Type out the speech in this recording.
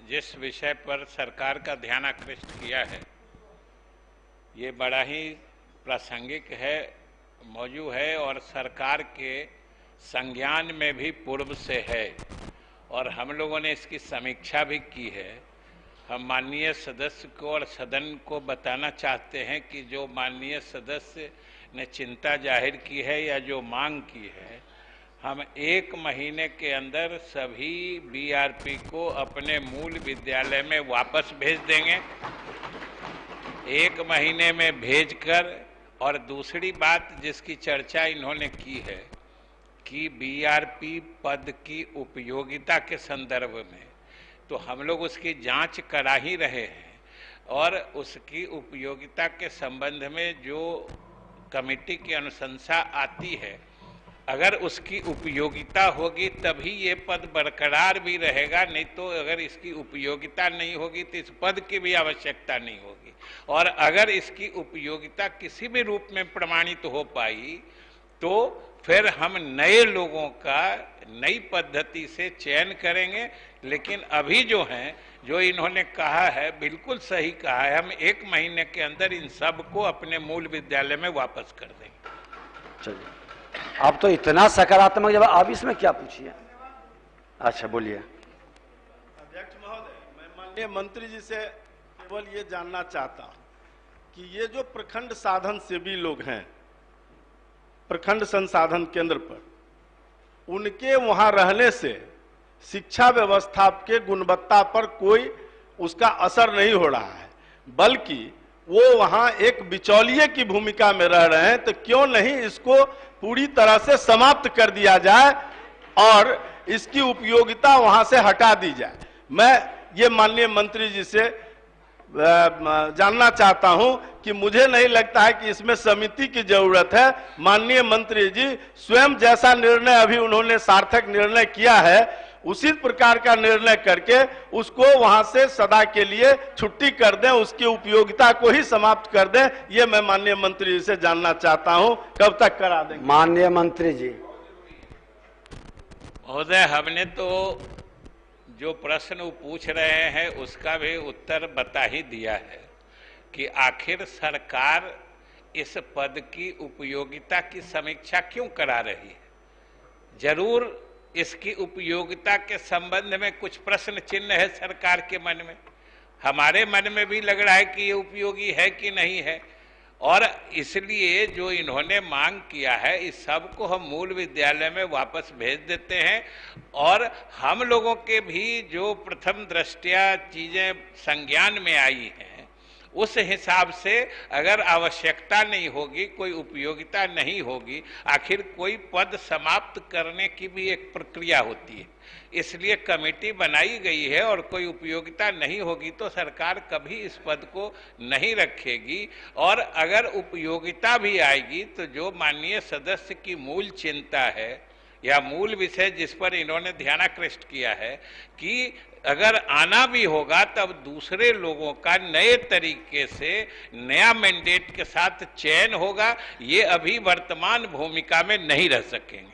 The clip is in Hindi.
जिस विषय पर सरकार का ध्यान आकृष्ट किया है ये बड़ा ही प्रासंगिक है, मौजूद है और सरकार के संज्ञान में भी पूर्व से है और हम लोगों ने इसकी समीक्षा भी की है। हम माननीय सदस्य को और सदन को बताना चाहते हैं कि जो माननीय सदस्य ने चिंता जाहिर की है या जो मांग की है, हम 1 महीने के अंदर सभी बीआरपी को अपने मूल विद्यालय में वापस भेज देंगे। 1 महीने में भेजकर, और दूसरी बात जिसकी चर्चा इन्होंने की है कि बीआरपी पद की उपयोगिता के संदर्भ में, तो हम लोग उसकी जांच करा ही रहे हैं और उसकी उपयोगिता के संबंध में जो कमेटी की अनुशंसा आती है, अगर उसकी उपयोगिता होगी तभी ये पद बरकरार भी रहेगा, नहीं तो अगर इसकी उपयोगिता नहीं होगी तो इस पद की भी आवश्यकता नहीं होगी। और अगर इसकी उपयोगिता किसी भी रूप में प्रमाणित हो पाई तो फिर हम नए लोगों का नई पद्धति से चयन करेंगे। लेकिन अभी जो हैं, जो इन्होंने कहा है बिल्कुल सही कहा है, हम 1 महीने के अंदर इन सब को अपने मूल विद्यालय में वापस कर देंगे। चलिए, आप तो इतना सकारात्मक जवाब, आप इसमें क्या पूछिए। अच्छा बोलिए। अध्यक्ष महोदय, मैं माननीय मंत्री जी से केवल ये जानना चाहता हूं कि ये जो प्रखंड साधन सेवी लोग हैं प्रखंड संसाधन केंद्र पर, उनके वहां रहने से शिक्षा व्यवस्था के गुणवत्ता पर कोई उसका असर नहीं हो रहा है, बल्कि वो वहां एक बिचौलिए की भूमिका में रह रहे हैं। तो क्यों नहीं इसको पूरी तरह से समाप्त कर दिया जाए और इसकी उपयोगिता वहां से हटा दी जाए। मैं ये माननीय मंत्री जी से जानना चाहता हूं कि मुझे नहीं लगता है कि इसमें समिति की जरूरत है। माननीय मंत्री जी स्वयं जैसा निर्णय अभी उन्होंने सार्थक निर्णय किया है, उसी प्रकार का निर्णय करके उसको वहां से सदा के लिए छुट्टी कर दें, उसकी उपयोगिता को ही समाप्त कर दें। ये मैं माननीय मंत्री जी से जानना चाहता हूं, कब तक करा देंगे? माननीय मंत्री जी। महोदय, हमने तो जो प्रश्न वो पूछ रहे हैं उसका भी उत्तर बता ही दिया है कि आखिर सरकार इस पद की उपयोगिता की समीक्षा क्यों करा रही है। जरूर इसकी उपयोगिता के संबंध में कुछ प्रश्न चिन्ह है सरकार के मन में, हमारे मन में भी लग रहा है कि ये उपयोगी है कि नहीं है, और इसलिए जो इन्होंने मांग किया है इस सब को हम मूल विद्यालय में वापस भेज देते हैं। और हम लोगों के भी जो प्रथम दृष्टया चीजें संज्ञान में आई हैं उस हिसाब से अगर आवश्यकता नहीं होगी, कोई उपयोगिता नहीं होगी, आखिर कोई पद समाप्त करने की भी एक प्रक्रिया होती है, इसलिए कमेटी बनाई गई है और कोई उपयोगिता नहीं होगी तो सरकार कभी इस पद को नहीं रखेगी। और अगर उपयोगिता भी आएगी तो जो माननीय सदस्य की मूल चिंता है या मूल विषय जिस पर इन्होंने ध्यानाकृष्ट किया है कि अगर आना भी होगा तब दूसरे लोगों का नए तरीके से नया मैंडेट के साथ चयन होगा, ये अभी वर्तमान भूमिका में नहीं रह सकेंगे।